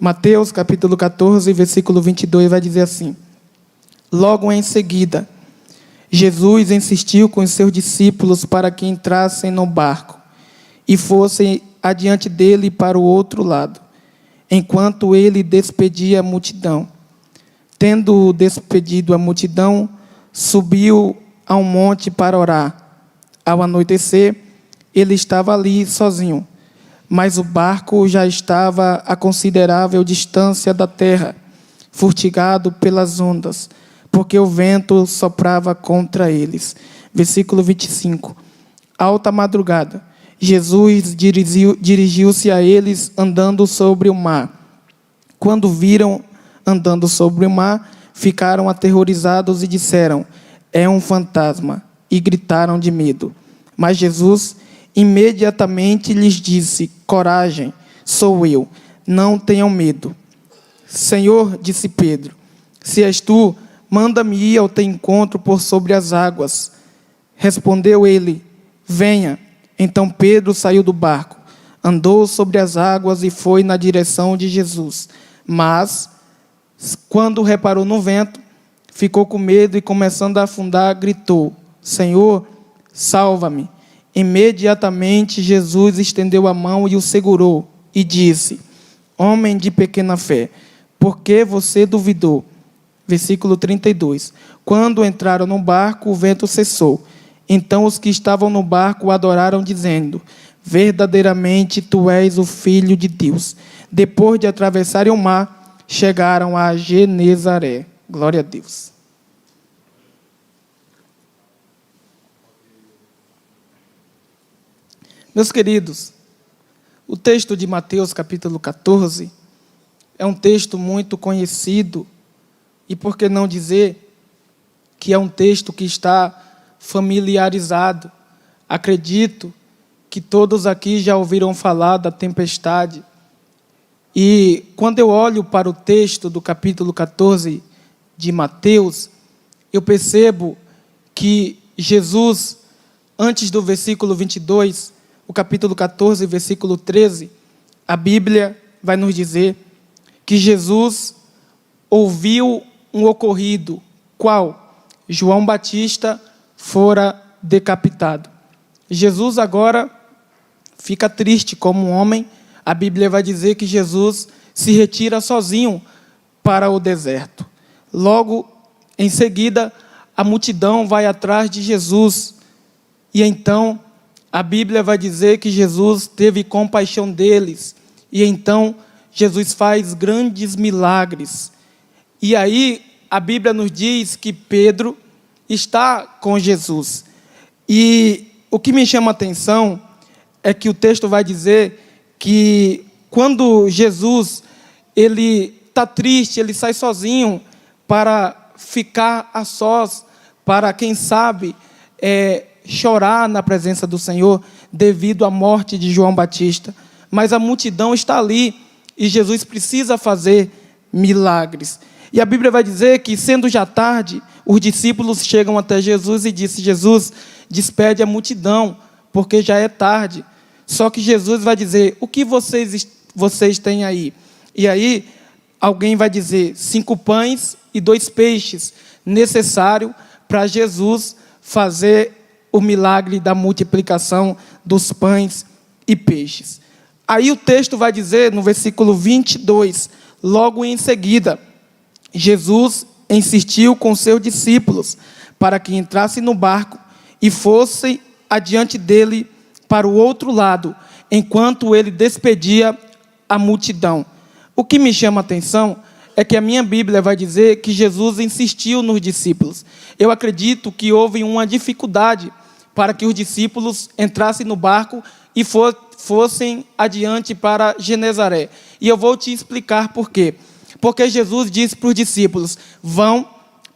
Mateus capítulo 14, versículo 22 vai dizer assim: Logo em seguida, Jesus insistiu com os seus discípulos para que entrassem no barco e fossem adiante dele para o outro lado, enquanto ele despedia a multidão. Tendo despedido a multidão, subiu a um monte para orar. Ao anoitecer, ele estava ali sozinho, mas o barco já estava a considerável distância da terra, fustigado pelas ondas, porque o vento soprava contra eles. Versículo 25. Alta madrugada, Jesus dirigiu-se a eles andando sobre o mar. Quando viram andando sobre o mar, ficaram aterrorizados e disseram: é um fantasma, e gritaram de medo. Mas Jesus imediatamente lhes disse: coragem, sou eu, não tenham medo. Senhor, disse Pedro, se és tu, manda-me ir ao teu encontro por sobre as águas. Respondeu ele: venha. Então Pedro saiu do barco, andou sobre as águas e foi na direção de Jesus. Mas, quando reparou no vento, ficou com medo e, começando a afundar, gritou: Senhor, salva-me. Imediatamente Jesus estendeu a mão e o segurou e disse: homem de pequena fé, por que você duvidou? Versículo 32. Quando entraram no barco, o vento cessou. Então os que estavam no barco o adoraram, dizendo: verdadeiramente tu és o Filho de Deus. Depois de atravessarem o mar, chegaram a Genezaré. Glória a Deus. Meus queridos, o texto de Mateus capítulo 14 é um texto muito conhecido, e por que não dizer que é um texto que está familiarizado. Acredito que todos aqui já ouviram falar da tempestade. E quando eu olho para o texto do capítulo 14 de Mateus, eu percebo que Jesus, antes do versículo 22, o capítulo 14, versículo 13, a Bíblia vai nos dizer que Jesus ouviu um ocorrido, qual? João Batista fora decapitado. Jesus agora fica triste como um homem. A Bíblia vai dizer que Jesus se retira sozinho para o deserto. Logo, em seguida, a multidão vai atrás de Jesus. E então, a Bíblia vai dizer que Jesus teve compaixão deles. E então, Jesus faz grandes milagres. E aí, a Bíblia nos diz que Pedro está com Jesus. E o que me chama a atenção é que o texto vai dizer que quando Jesus ele está triste, ele sai sozinho para ficar a sós, para, quem sabe, chorar na presença do Senhor devido à morte de João Batista. Mas a multidão está ali e Jesus precisa fazer milagres. E a Bíblia vai dizer que, sendo já tarde, os discípulos chegam até Jesus e dizem: Jesus, despede a multidão, porque já é tarde. Só que Jesus vai dizer: o que vocês têm aí? E aí, alguém vai dizer: 5 pães e 2 peixes, necessário para Jesus fazer o milagre da multiplicação dos pães e peixes. Aí o texto vai dizer, no versículo 22, logo em seguida, Jesus insistiu com seus discípulos para que entrassem no barco e fossem adiante dele para o outro lado, enquanto ele despedia a multidão. O que me chama a atenção é que a minha Bíblia vai dizer que Jesus insistiu nos discípulos. Eu acredito que houve uma dificuldade para que os discípulos entrassem no barco e fossem adiante para Genezaré. E eu vou te explicar por quê. Porque Jesus disse para os discípulos: vão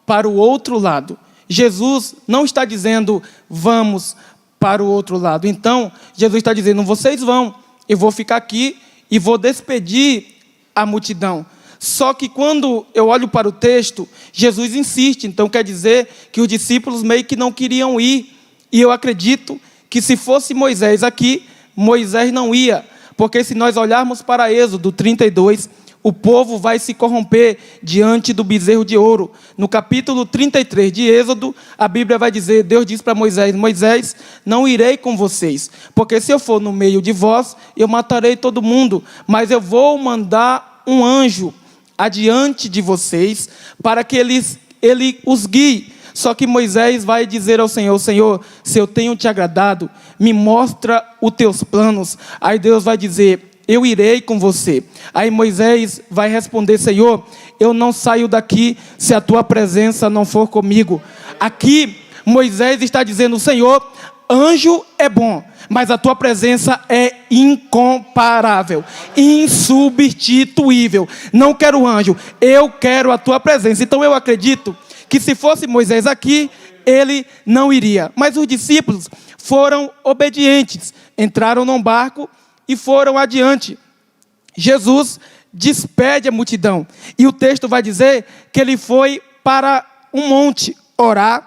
para o outro lado. Jesus não está dizendo: vamos para o outro lado. Então, Jesus está dizendo: vocês vão, eu vou ficar aqui e vou despedir a multidão. Só que quando eu olho para o texto, Jesus insiste. Então quer dizer que os discípulos meio que não queriam ir. E eu acredito que se fosse Moisés aqui, Moisés não ia. Porque se nós olharmos para Êxodo 32, o povo vai se corromper diante do bezerro de ouro. No capítulo 33 de Êxodo, a Bíblia vai dizer, Deus diz para Moisés, Moisés, não irei com vocês, porque se eu for no meio de vós, eu matarei todo mundo, mas eu vou mandar um anjo adiante de vocês, para que ele os guie. Só que Moisés vai dizer ao Senhor, Senhor, se eu tenho te agradado, me mostra os teus planos. Aí Deus vai dizer, eu irei com você. Aí Moisés vai responder, Senhor, eu não saio daqui se a tua presença não for comigo. Aqui Moisés está dizendo, Senhor, anjo é bom, mas a tua presença é incomparável, insubstituível. Não quero anjo, eu quero a tua presença. Então eu acredito que se fosse Moisés aqui, ele não iria. Mas os discípulos foram obedientes, entraram num barco e foram adiante. Jesus despede a multidão. E o texto vai dizer que ele foi para um monte orar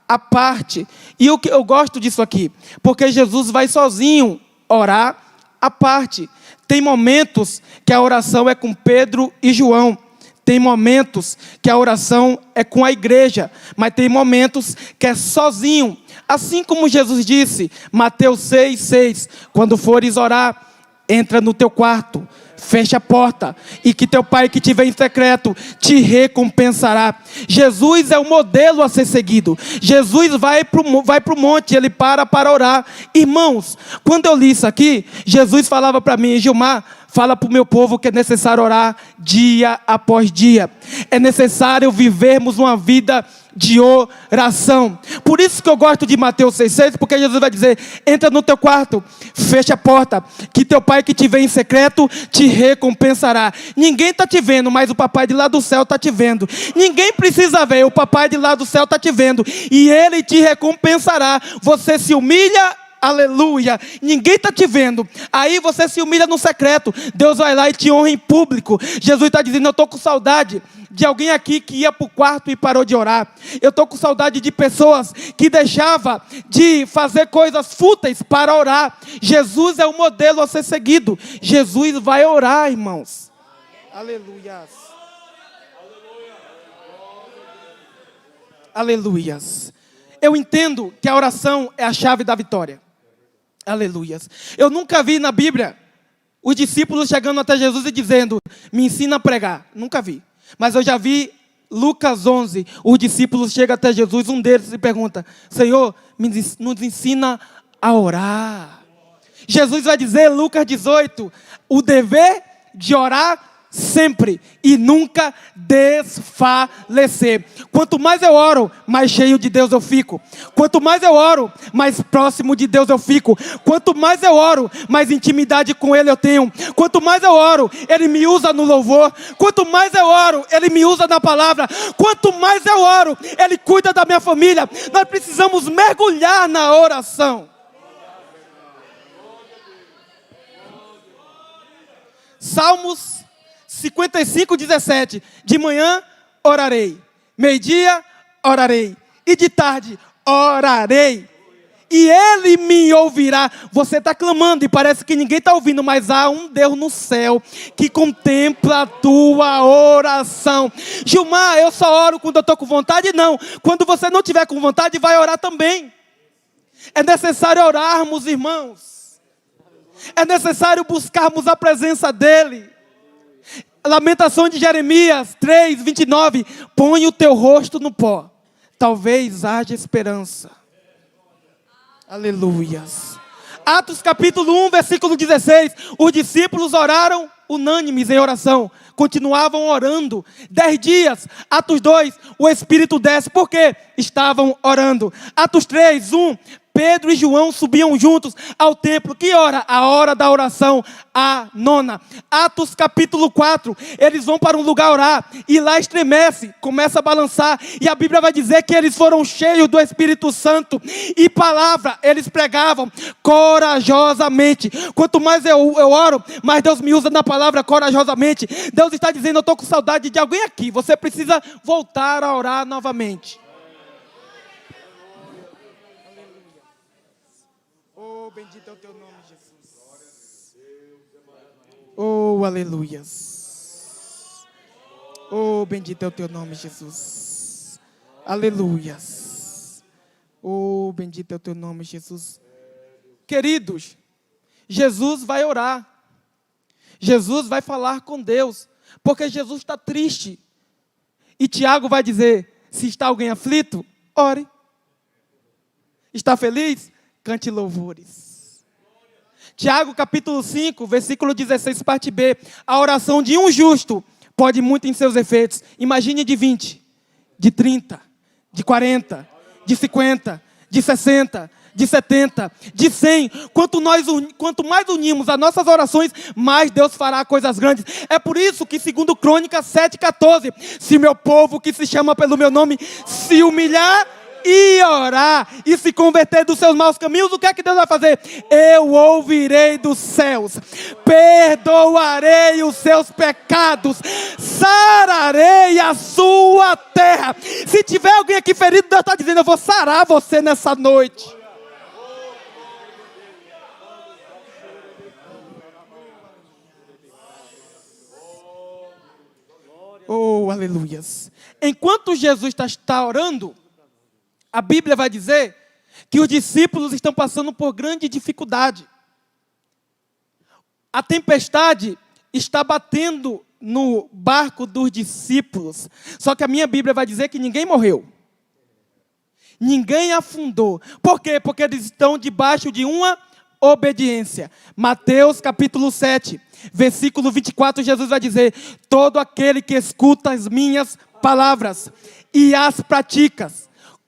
à parte. E o que eu gosto disso aqui, porque Jesus vai sozinho orar à parte. Tem momentos que a oração é com Pedro e João. Tem momentos que a oração é com a igreja, mas tem momentos que é sozinho. Assim como Jesus disse, Mateus 6:6, quando fores orar, entra no teu quarto, fecha a porta, e que teu pai que te vê em secreto te recompensará. Jesus é o modelo a ser seguido. Jesus vai para o monte, ele para orar. Irmãos, quando eu li isso aqui, Jesus falava para mim, Gilmar, fala para o meu povo que é necessário orar dia após dia. É necessário vivermos uma vida de oração. Por isso que eu gosto de Mateus 6,6, porque Jesus vai dizer, entra no teu quarto, fecha a porta, que teu pai que te vê em secreto te recompensará. Ninguém está te vendo, mas o papai de lá do céu está te vendo. Ninguém precisa ver, o papai de lá do céu está te vendo. E ele te recompensará. Você se humilha, aleluia, ninguém está te vendo, aí você se humilha no secreto, Deus vai lá e te honra em público. Jesus está dizendo, eu estou com saudade de alguém aqui que ia para o quarto e parou de orar. Eu estou com saudade de pessoas que deixavam de fazer coisas fúteis para orar. Jesus é o modelo a ser seguido. Jesus vai orar, irmãos. Aleluias. Aleluias. Eu entendo que a oração é a chave da vitória. Aleluias. Eu nunca vi na Bíblia os discípulos chegando até Jesus e dizendo, me ensina a pregar. Nunca vi. Mas eu já vi Lucas 11, os discípulos chegam até Jesus, um deles e pergunta, Senhor, nos ensina a orar. Jesus vai dizer, Lucas 18, o dever de orar sempre e nunca desfalecer. Quanto mais eu oro, mais cheio de Deus eu fico. Quanto mais eu oro, mais próximo de Deus eu fico. Quanto mais eu oro, mais intimidade com Ele eu tenho. Quanto mais eu oro, Ele me usa no louvor. Quanto mais eu oro, Ele me usa na palavra. Quanto mais eu oro, Ele cuida da minha família. Nós precisamos mergulhar na oração. Salmos 55:17, de manhã orarei, meio-dia orarei, e de tarde orarei, e Ele me ouvirá. Você está clamando e parece que ninguém está ouvindo, mas há um Deus no céu que contempla a tua oração. Gilmar, eu só oro quando eu estou com vontade? Não, quando você não tiver com vontade, vai orar também. É necessário orarmos, irmãos. É necessário buscarmos a presença dEle. Lamentação de Jeremias 3:29, põe o teu rosto no pó, talvez haja esperança. Aleluias. Atos capítulo 1, versículo 16, os discípulos oraram unânimes em oração, continuavam orando, 10 dias, Atos 2, o Espírito desce, por quê? Estavam orando. Atos 3:1, Pedro e João subiam juntos ao templo. Que hora? A hora da oração, a 9ª. Atos capítulo 4, eles vão para um lugar orar, e lá estremece, começa a balançar, e a Bíblia vai dizer que eles foram cheios do Espírito Santo, e palavra, eles pregavam corajosamente. Quanto mais eu oro, mais Deus me usa na palavra corajosamente. Deus está dizendo, eu estou com saudade de alguém aqui, você precisa voltar a orar novamente. Bendito é o teu nome, Jesus. Oh, aleluias. Oh, bendito é o teu nome, Jesus. Aleluias. Oh, bendito é o teu nome, Jesus. Queridos, Jesus vai orar. Jesus vai falar com Deus. Porque Jesus está triste. E Tiago vai dizer, se está alguém aflito, ore. Está feliz? Cante louvores. Tiago capítulo 5, versículo 16, parte B. A oração de um justo pode muito em seus efeitos. Imagine de 20, de 30, de 40, de 50, de 60, de 70, de 100. Quanto mais unimos as nossas orações, mais Deus fará coisas grandes. É por isso que, segundo Crônicas 7,14, se meu povo que se chama pelo meu nome se humilhar e orar e se converter dos seus maus caminhos, o que é que Deus vai fazer? Eu ouvirei dos céus, perdoarei os seus pecados, sararei a sua terra. Se tiver alguém aqui ferido, Deus está dizendo, eu vou sarar você nessa noite. Oh, aleluias. Enquanto Jesus está orando, a Bíblia vai dizer que os discípulos estão passando por grande dificuldade. A tempestade está batendo no barco dos discípulos. Só que a minha Bíblia vai dizer que ninguém morreu. Ninguém afundou. Por quê? Porque eles estão debaixo de uma obediência. Mateus capítulo 7, versículo 24, Jesus vai dizer, todo aquele que escuta as minhas palavras e as pratica,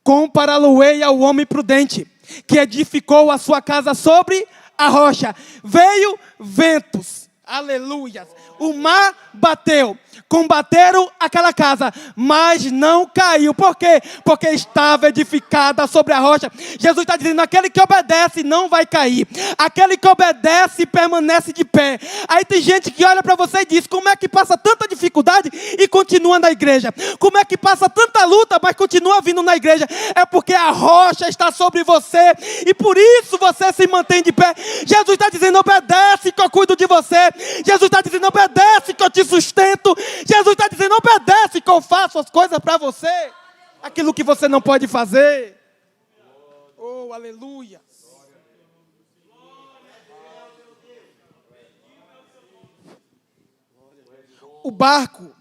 compará-lo-ei ao homem prudente, que edificou a sua casa sobre a rocha. Veio ventos, aleluia, o mar bateu, combateram aquela casa, mas não caiu. Por quê? Porque estava edificada sobre a rocha. Jesus está dizendo, aquele que obedece não vai cair. Aquele que obedece permanece de pé. Aí tem gente que olha para você e diz, como é que passa tanta dificuldade e continua na igreja? Como é que passa tanta luta, mas continua vindo na igreja? É porque a rocha está sobre você e por isso você se mantém de pé. Jesus está dizendo, obedece que eu cuido de você. Jesus está dizendo, obedece que eu te sustento. Jesus está dizendo, obedece que eu faço as coisas para você. Aquilo que você não pode fazer. Oh, aleluia. O barco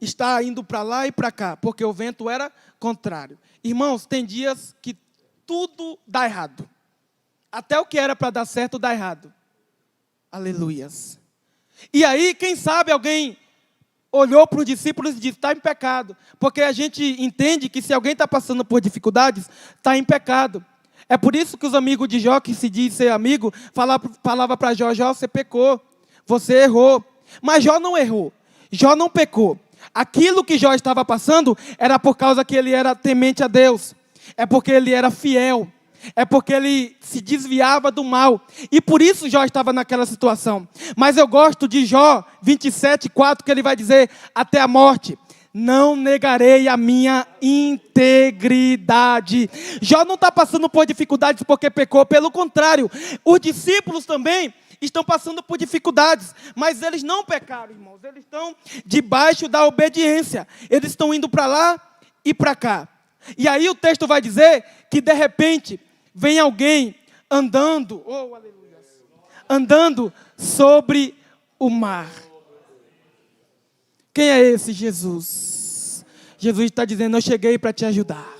está indo para lá e para cá, porque o vento era contrário. Irmãos, tem dias que tudo dá errado. Até o que era para dar certo dá errado. Aleluias. E aí, quem sabe alguém olhou para os discípulos e disse, está em pecado. Porque a gente entende que se alguém está passando por dificuldades, está em pecado. É por isso que os amigos de Jó, que se diz ser amigo, falava para Jó, Jó, você pecou, você errou. Mas Jó não errou, Jó não pecou. Aquilo que Jó estava passando era por causa que ele era temente a Deus. É porque ele era fiel. É porque ele se desviava do mal. E por isso Jó estava naquela situação. Mas eu gosto de Jó 27:4, que ele vai dizer, até a morte, não negarei a minha integridade. Jó não está passando por dificuldades porque pecou. Pelo contrário, os discípulos também estão passando por dificuldades. Mas eles não pecaram, irmãos. Eles estão debaixo da obediência. Eles estão indo para lá e para cá. E aí o texto vai dizer que de repente vem alguém andando, oh, aleluia, andando sobre o mar. Quem é esse? Jesus. Jesus está dizendo, eu cheguei para te ajudar.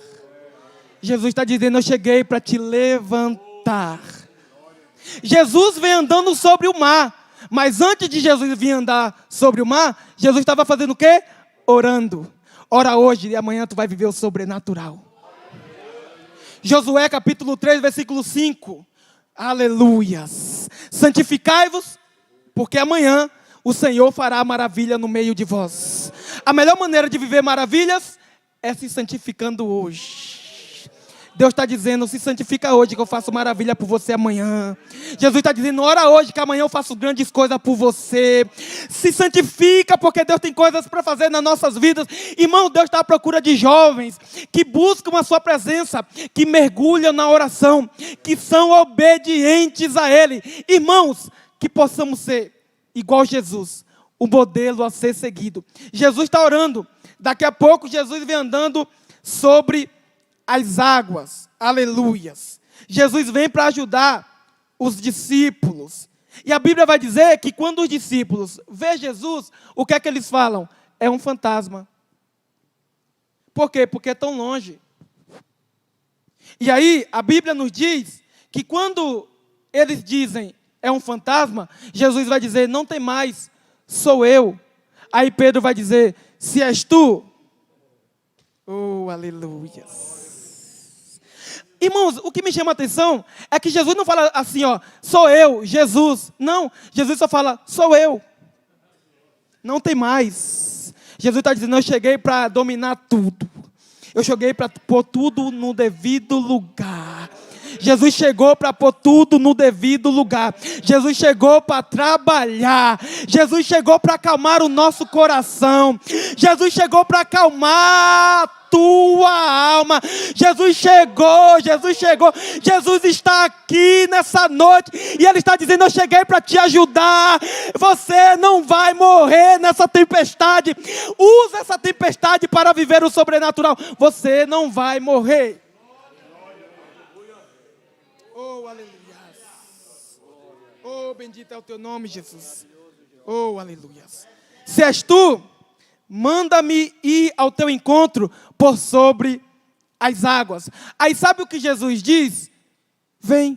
Jesus está dizendo, eu cheguei para te levantar. Jesus vem andando sobre o mar. Mas antes de Jesus vir andar sobre o mar, Jesus estava fazendo o quê? Orando. Ora hoje e amanhã tu vai viver o sobrenatural. Josué capítulo 3, versículo 5. Aleluias. Santificai-vos, porque amanhã o Senhor fará maravilha no meio de vós. A melhor maneira de viver maravilhas é se santificando hoje. Deus está dizendo, se santifica hoje que eu faço maravilha por você amanhã. Jesus está dizendo, ora hoje que amanhã eu faço grandes coisas por você. Se santifica porque Deus tem coisas para fazer nas nossas vidas. Irmão, Deus está à procura de jovens que buscam a sua presença, que mergulham na oração, que são obedientes a Ele. Irmãos, que possamos ser igual Jesus, o modelo a ser seguido. Jesus está orando. Daqui a pouco Jesus vem andando sobre as águas. Aleluias. Jesus vem para ajudar os discípulos. E a Bíblia vai dizer que quando os discípulos vê Jesus, o que é que eles falam? É um fantasma. Por quê? Porque é tão longe. E aí, a Bíblia nos diz que quando eles dizem é um fantasma, Jesus vai dizer, não tem mais, sou eu. Aí Pedro vai dizer, se és tu. Oh, aleluia. Irmãos, o que me chama a atenção é que Jesus não fala assim, ó, sou eu, Jesus. Não, Jesus só fala, sou eu. Não tem mais. Jesus está dizendo, eu cheguei para dominar tudo. Eu cheguei para pôr tudo no devido lugar. Jesus chegou para pôr tudo no devido lugar. Jesus chegou para trabalhar. Jesus chegou para acalmar o nosso coração. Jesus chegou para acalmar a tua alma. Jesus chegou, Jesus chegou. Jesus está aqui nessa noite e Ele está dizendo, eu cheguei para te ajudar. Você não vai morrer nessa tempestade. Usa essa tempestade para viver o sobrenatural. Você não vai morrer. Oh, aleluia. Oh, bendito é o teu nome, Jesus. Oh, aleluia. Se és tu, manda-me ir ao teu encontro por sobre as águas. Aí sabe o que Jesus diz? Vem.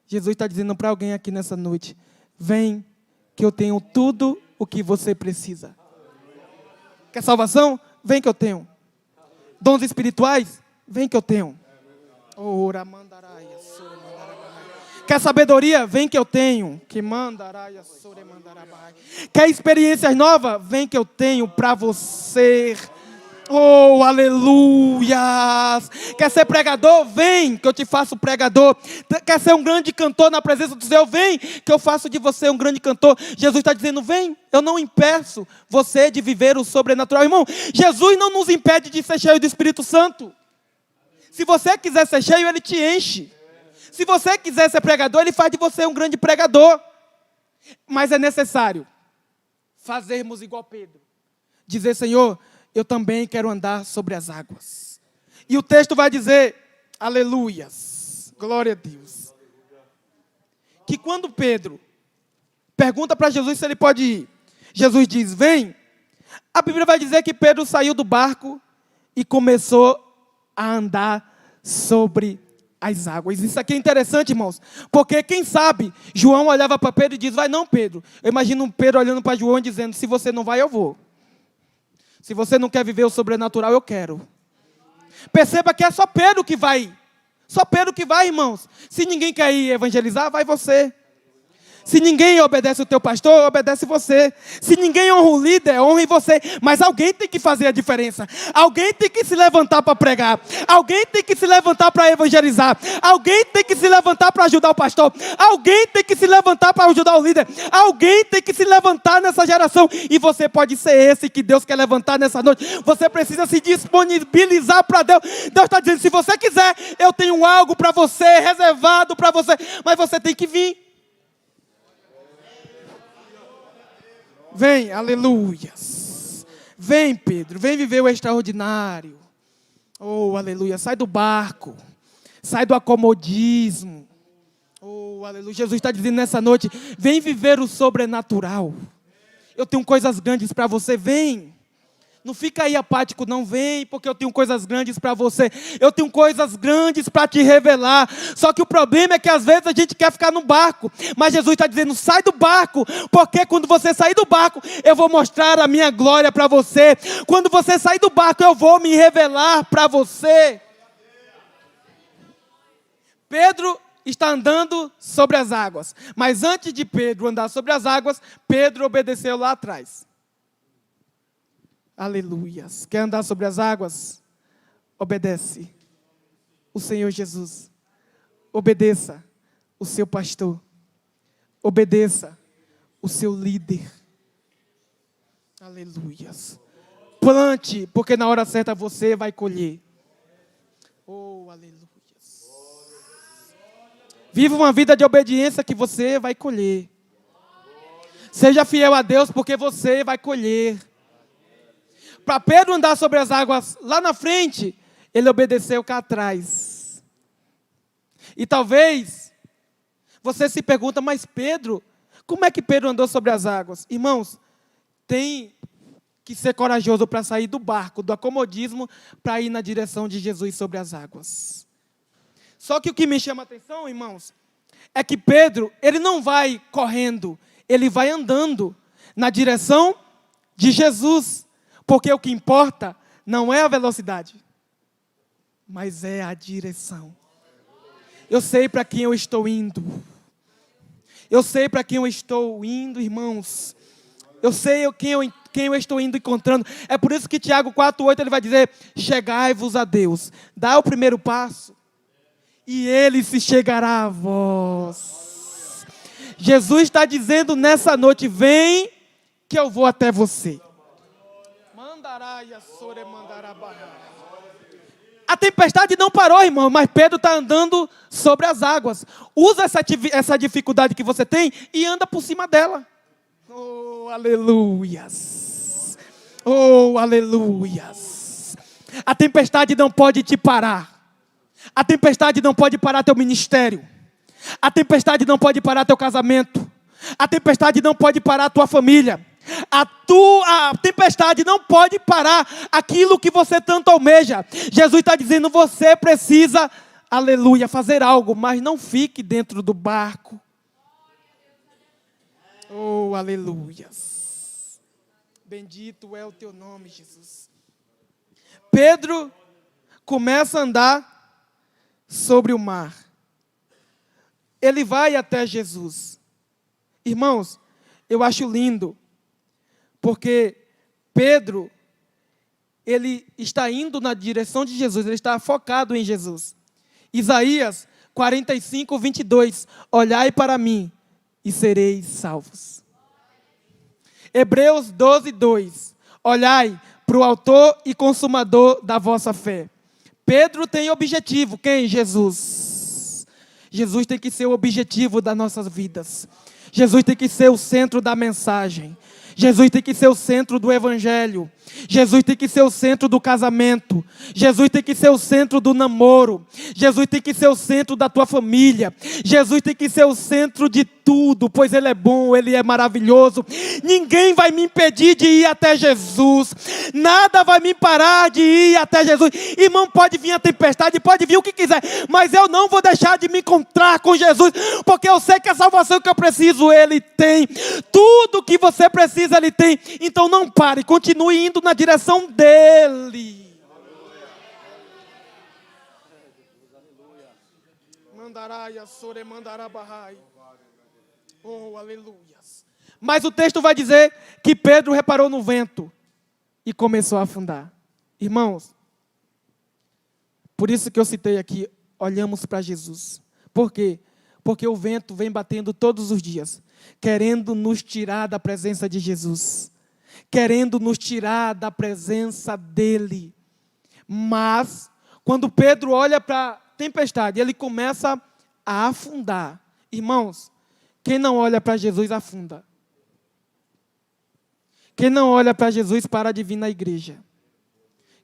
Jesus está dizendo para alguém aqui nessa noite, vem, que eu tenho tudo o que você precisa. Quer salvação? Vem que eu tenho. Dons espirituais? Vem que eu tenho. Quer sabedoria? Vem que eu tenho. Quer experiências novas? Vem que eu tenho para você. Oh, aleluia! Quer ser pregador? Vem que eu te faço pregador. Quer ser um grande cantor na presença do Senhor? Vem que eu faço de você um grande cantor. Jesus está dizendo, vem, eu não impeço você de viver o sobrenatural. Irmão, Jesus não nos impede de ser cheio do Espírito Santo. Se você quiser ser cheio, Ele te enche. Se você quiser ser pregador, Ele faz de você um grande pregador. Mas é necessário fazermos igual Pedro. Dizer, Senhor, eu também quero andar sobre as águas. E o texto vai dizer, aleluias, glória a Deus. Que quando Pedro pergunta para Jesus se ele pode ir, Jesus diz, vem. A Bíblia vai dizer que Pedro saiu do barco e começou a andar sobre as águas. Isso aqui é interessante, irmãos, porque quem sabe, João olhava para Pedro e diz, vai não, Pedro. Eu imagino Pedro olhando para João e dizendo, se você não vai, eu vou. Se você não quer viver o sobrenatural, eu quero. Perceba que é só Pedro que vai. Só Pedro que vai, irmãos. Se ninguém quer ir evangelizar, vai você. Se ninguém obedece o teu pastor, obedece você. Se ninguém honra o líder, honre você. Mas alguém tem que fazer a diferença. Alguém tem que se levantar para pregar. Alguém tem que se levantar para evangelizar. Alguém tem que se levantar para ajudar o pastor. Alguém tem que se levantar para ajudar o líder. Alguém tem que se levantar nessa geração. E você pode ser esse que Deus quer levantar nessa noite. Você precisa se disponibilizar para Deus. Deus está dizendo, se você quiser, eu tenho algo para você, reservado para você. Mas você tem que vir. Vem, aleluias. Vem, Pedro, vem viver o extraordinário. Oh, aleluia. Sai do barco. Sai do acomodismo. Oh, aleluia. Jesus está dizendo nessa noite, vem viver o sobrenatural. Eu tenho coisas grandes para você, vem. Não fica aí apático, não, vem, porque eu tenho coisas grandes para você. Eu tenho coisas grandes para te revelar. Só que o problema é que às vezes a gente quer ficar no barco. Mas Jesus está dizendo, sai do barco, porque quando você sair do barco, eu vou mostrar a minha glória para você. Quando você sair do barco, eu vou me revelar para você. Pedro está andando sobre as águas. Mas antes de Pedro andar sobre as águas, Pedro obedeceu lá atrás. Aleluias. Quer andar sobre as águas? Obedece o Senhor Jesus. Obedeça o seu pastor. Obedeça o seu líder. Aleluias. Plante, porque na hora certa você vai colher. Oh, aleluias. Viva uma vida de obediência que você vai colher. Seja fiel a Deus, porque você vai colher. Para Pedro andar sobre as águas lá na frente, ele obedeceu cá atrás. E talvez você se pergunta, mas Pedro, como é que Pedro andou sobre as águas? Irmãos, tem que ser corajoso para sair do barco, do acomodismo, para ir na direção de Jesus sobre as águas. Só que o que me chama a atenção, irmãos, é que Pedro, ele não vai correndo, ele vai andando na direção de Jesus. Porque o que importa não é a velocidade, mas é a direção. Eu sei para quem eu estou indo. Eu sei para quem eu estou indo, irmãos. Eu sei quem eu estou indo encontrando. É por isso que Tiago 4,8 ele vai dizer: chegai-vos a Deus. Dá o primeiro passo e Ele se chegará a vós. Jesus está dizendo nessa noite: vem que eu vou até você. A tempestade não parou, irmão, mas Pedro está andando sobre as águas. Usa essa dificuldade que você tem e anda por cima dela. Oh, aleluias. Oh, aleluias. A tempestade não pode te parar. A tempestade não pode parar teu ministério. A tempestade não pode parar teu casamento. A tempestade não pode parar tua família. A tempestade não pode parar aquilo que você tanto almeja. Jesus está dizendo: você precisa, aleluia, fazer algo, mas não fique dentro do barco. Oh, aleluias. Bendito é o teu nome, Jesus. Pedro começa a andar sobre o mar. Ele vai até Jesus. Irmãos, eu acho lindo, porque Pedro, ele está indo na direção de Jesus, ele está focado em Jesus. Isaías 45, 22, olhai para mim e sereis salvos. Hebreus 12, 2, olhai para o autor e consumador da vossa fé. Pedro tem objetivo, quem? Jesus. Jesus tem que ser o objetivo das nossas vidas. Jesus tem que ser o centro da mensagem. Jesus tem que ser o centro do evangelho. Jesus tem que ser o centro do casamento. Jesus tem que ser o centro do namoro. Jesus tem que ser o centro da tua família. Jesus tem que ser o centro de tudo, pois Ele é bom, Ele é maravilhoso. Ninguém vai me impedir de ir até Jesus. Nada vai me parar de ir até Jesus. Irmão, pode vir a tempestade, pode vir o que quiser, mas eu não vou deixar de me encontrar com Jesus, porque eu sei que a salvação que eu preciso, Ele tem. Tudo que você precisa, Ele tem. Então não pare, continue indo na direção dEle. Mandaraia, sore, mandarabahai. Oh, aleluias. Mas o texto vai dizer que Pedro reparou no vento e começou a afundar. Irmãos, por isso que eu citei aqui, olhamos para Jesus. Por quê? Porque o vento vem batendo todos os dias, querendo nos tirar da presença de Jesus, querendo nos tirar da presença dEle. Mas, quando Pedro olha para a tempestade, ele começa a afundar. Irmãos, quem não olha para Jesus afunda. Quem não olha para Jesus para de vir na igreja.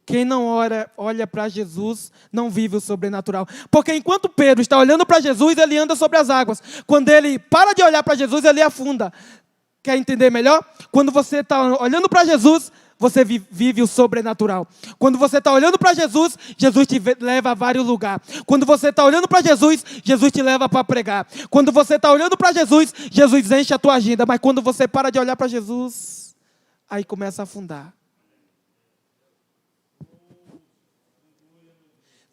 Quem não olha para Jesus não vive o sobrenatural. Porque enquanto Pedro está olhando para Jesus, ele anda sobre as águas. Quando ele para de olhar para Jesus, ele afunda. Quer entender melhor? Quando você está olhando para Jesus, você vive o sobrenatural. Quando você está olhando para Jesus, Jesus te leva a vários lugares. Quando você está olhando para Jesus, Jesus te leva para pregar. Quando você está olhando para Jesus, Jesus enche a tua agenda. Mas quando você para de olhar para Jesus, aí começa a afundar.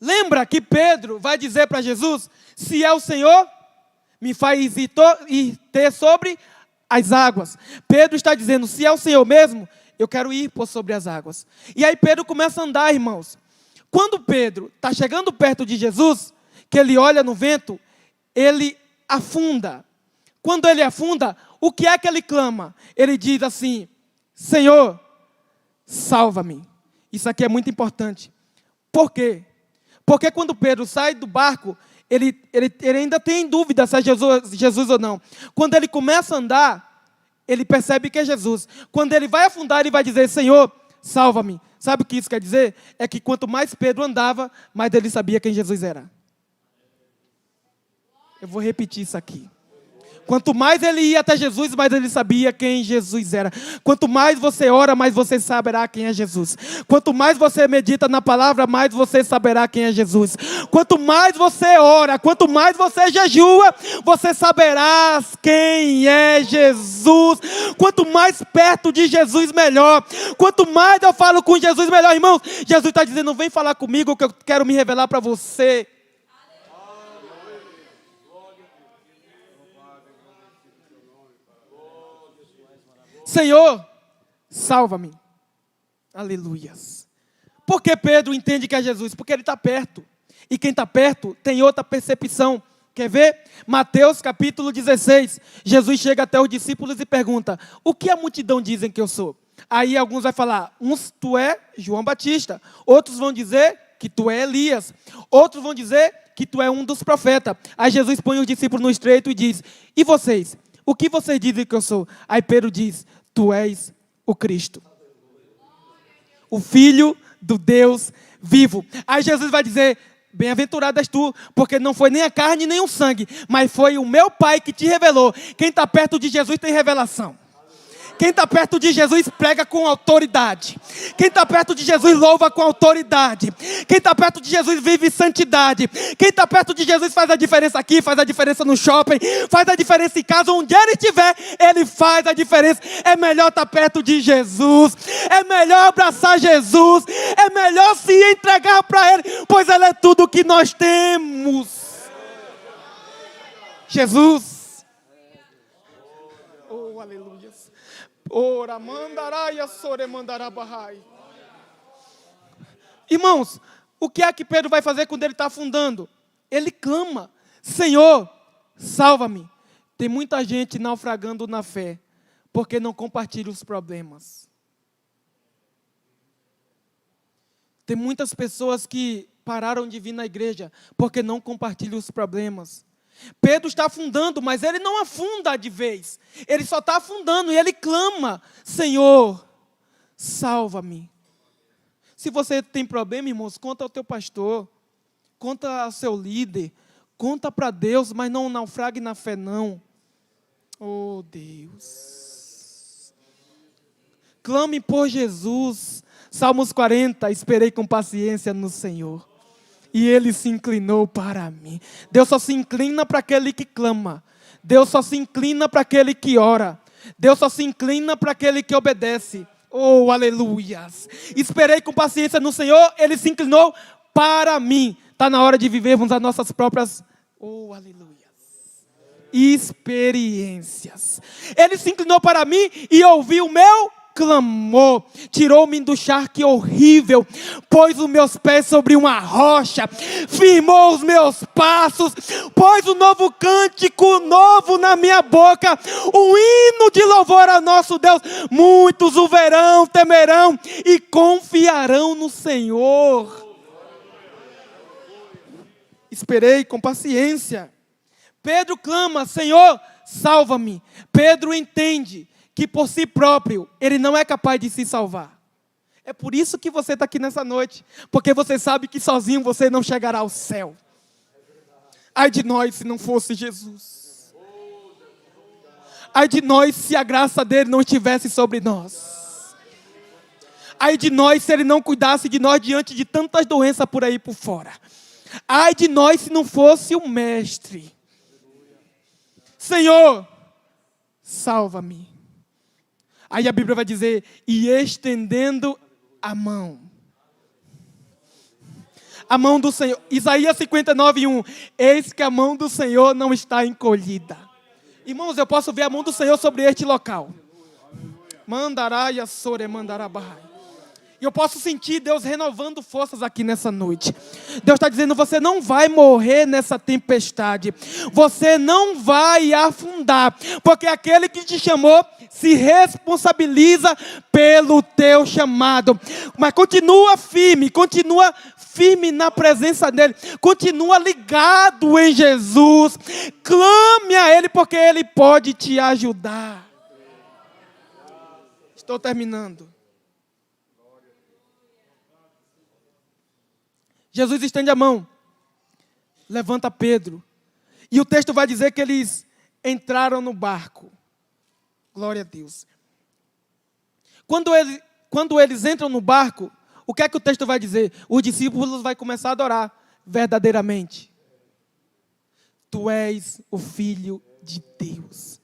Lembra que Pedro vai dizer para Jesus: se é o Senhor, me faz ir ter sobre as águas. Pedro está dizendo: se é o Senhor mesmo, eu quero ir por sobre as águas. E aí Pedro começa a andar, irmãos. Quando Pedro está chegando perto de Jesus, que ele olha no vento, ele afunda. Quando ele afunda, o que é que ele clama? Ele diz assim: Senhor, salva-me. Isso aqui é muito importante. Por quê? Porque quando Pedro sai do barco, ele ainda tem dúvida se é Jesus ou não. Quando ele começa a andar, ele percebe que é Jesus. Quando ele vai afundar, ele vai dizer: Senhor, salva-me. Sabe o que isso quer dizer? É que quanto mais Pedro andava, mais ele sabia quem Jesus era. Eu vou repetir isso aqui. Quanto mais ele ia até Jesus, mais ele sabia quem Jesus era. Quanto mais você ora, mais você saberá quem é Jesus. Quanto mais você medita na palavra, mais você saberá quem é Jesus. Quanto mais você ora, quanto mais você jejua, você saberá quem é Jesus. Quanto mais perto de Jesus, melhor. Quanto mais eu falo com Jesus, melhor. Irmãos, Jesus está dizendo: vem falar comigo que eu quero me revelar para você. Senhor, salva-me. Aleluias. Por que Pedro entende que é Jesus? Porque ele está perto. E quem está perto tem outra percepção. Quer ver? Mateus capítulo 16. Jesus chega até os discípulos e pergunta: o que a multidão dizem que eu sou? Aí alguns vão falar: uns tu é João Batista. Outros vão dizer que tu é Elias. Outros vão dizer que tu é um dos profetas. Aí Jesus põe os discípulos no estreito e diz: e vocês? O que vocês dizem que eu sou? Aí Pedro diz: tu és o Cristo, o Filho do Deus vivo. Aí Jesus vai dizer: bem-aventurado és tu, porque não foi nem a carne nem o sangue, mas foi o meu Pai que te revelou. Quem está perto de Jesus tem revelação. Quem está perto de Jesus prega com autoridade. Quem está perto de Jesus louva com autoridade. Quem está perto de Jesus vive santidade. Quem está perto de Jesus faz a diferença aqui, faz a diferença no shopping, faz a diferença em casa, onde ele estiver, ele faz a diferença. É melhor estar perto de Jesus. É melhor abraçar Jesus. É melhor se entregar para ele, pois ele é tudo o que nós temos. Jesus. Oh, aleluia. Ora, mandaraia, sore, mandarabahai. Irmãos, o que é que Pedro vai fazer quando ele está afundando? Ele clama: Senhor, salva-me. Tem muita gente naufragando na fé, porque não compartilha os problemas. Tem muitas pessoas que pararam de vir na igreja, porque não compartilham os problemas. Pedro está afundando, mas ele não afunda de vez. Ele só está afundando e ele clama: Senhor, salva-me. Se você tem problema, irmãos, conta ao teu pastor, conta ao seu líder, conta para Deus, mas não naufrague na fé não. Oh Deus. Clame por Jesus. Salmos 40, esperei com paciência no Senhor, e Ele se inclinou para mim. Deus só se inclina para aquele que clama. Deus só se inclina para aquele que ora. Deus só se inclina para aquele que obedece. Oh, aleluias. Esperei com paciência no Senhor, Ele se inclinou para mim. Está na hora de vivermos as nossas próprias, oh, aleluias, experiências. Ele se inclinou para mim e ouviu o meu clamor, tirou-me do charque horrível, pôs os meus pés sobre uma rocha, firmou os meus passos, pôs um novo cântico novo na minha boca, um hino de louvor ao nosso Deus. Muitos o verão, temerão e confiarão no Senhor. Esperei com paciência. Pedro clama: Senhor, salva-me. Pedro entende que por si próprio ele não é capaz de se salvar. É por isso que você está aqui nessa noite, porque você sabe que sozinho você não chegará ao céu. Ai de nós se não fosse Jesus. Ai de nós se a graça dele não estivesse sobre nós. Ai de nós se ele não cuidasse de nós diante de tantas doenças por aí por fora. Ai de nós se não fosse o Mestre. Senhor, salva-me. Aí a Bíblia vai dizer: e estendendo a mão do Senhor. Isaías 59:1. Eis que a mão do Senhor não está encolhida. Irmãos, eu posso ver a mão do Senhor sobre este local. Mandaraia sore mandarabai. E eu posso sentir Deus renovando forças aqui nessa noite. Deus está dizendo: você não vai morrer nessa tempestade. Você não vai afundar. Porque aquele que te chamou se responsabiliza pelo teu chamado. Mas continua firme na presença dEle. Continua ligado em Jesus. Clame a Ele, porque Ele pode te ajudar. Estou terminando. Jesus estende a mão, levanta Pedro. E o texto vai dizer que eles entraram no barco. Glória a Deus. Quando eles entram no barco, o que é que o texto vai dizer? Os discípulos vão começar a adorar verdadeiramente. Tu és o Filho de Deus.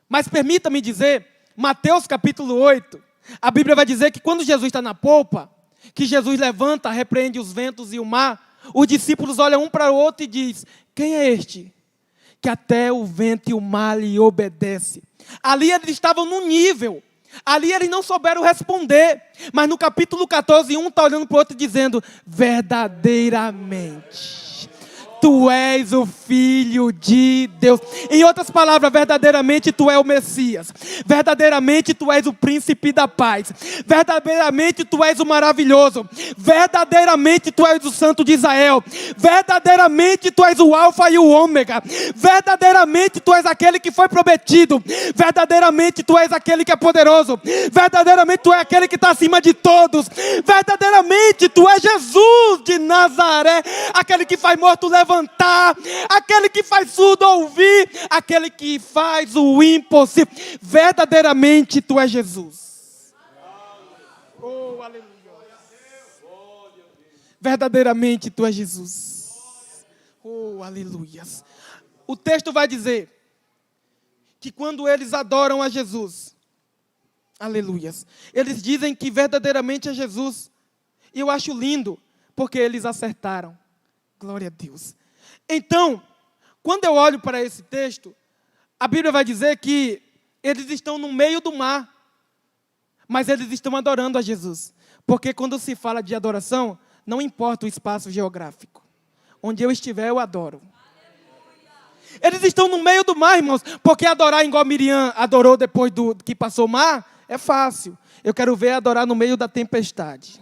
Mas permita-me dizer, Mateus capítulo 8, a Bíblia vai dizer que quando Jesus está na polpa, que Jesus levanta, repreende os ventos e o mar, os discípulos olham um para o outro e dizem: quem é este? Que até o vento e o mar lhe obedecem. Ali eles estavam num nível, ali eles não souberam responder, mas no capítulo 14, um está olhando para o outro e dizendo: verdadeiramente, tu és o Filho de Deus. Em outras palavras, verdadeiramente tu és o Messias. Verdadeiramente tu és o Príncipe da Paz. Verdadeiramente tu és o maravilhoso. Verdadeiramente tu és o Santo de Israel. Verdadeiramente tu és o Alfa e o Ômega. Verdadeiramente tu és aquele que foi prometido. Verdadeiramente tu és aquele que é poderoso. Verdadeiramente tu és aquele que está acima de todos. Verdadeiramente tu és Jesus de Nazaré, aquele que faz morto levantar, aquele que faz surdo ouvir, aquele que faz o impossível. Verdadeiramente tu és Jesus. Oh, aleluia. Verdadeiramente tu és Jesus. Oh, aleluia. O texto vai dizer que quando eles adoram a Jesus, aleluias, eles dizem que verdadeiramente é Jesus. E eu acho lindo, porque eles acertaram. Glória a Deus. Então, quando eu olho para esse texto, a Bíblia vai dizer que eles estão no meio do mar, mas eles estão adorando a Jesus. Porque quando se fala de adoração, não importa o espaço geográfico. Onde eu estiver, eu adoro. Eles estão no meio do mar, irmãos, porque adorar igual Miriam adorou depois que passou o mar, é fácil. Eu quero ver adorar no meio da tempestade.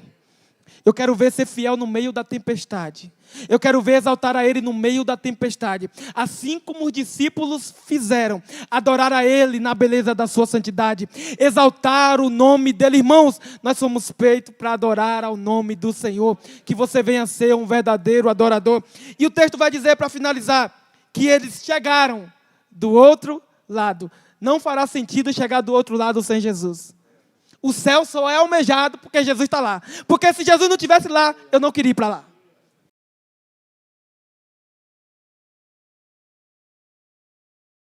Eu quero ver ser fiel no meio da tempestade. Eu quero ver exaltar a Ele no meio da tempestade. Assim como os discípulos fizeram, adorar a Ele na beleza da sua santidade, exaltar o nome dEle. Irmãos, nós somos feitos para adorar ao nome do Senhor. Que você venha ser um verdadeiro adorador. E o texto vai dizer, para finalizar, que eles chegaram do outro lado. Não fará sentido chegar do outro lado sem Jesus. O céu só é almejado porque Jesus está lá. Porque se Jesus não estivesse lá, eu não queria ir para lá.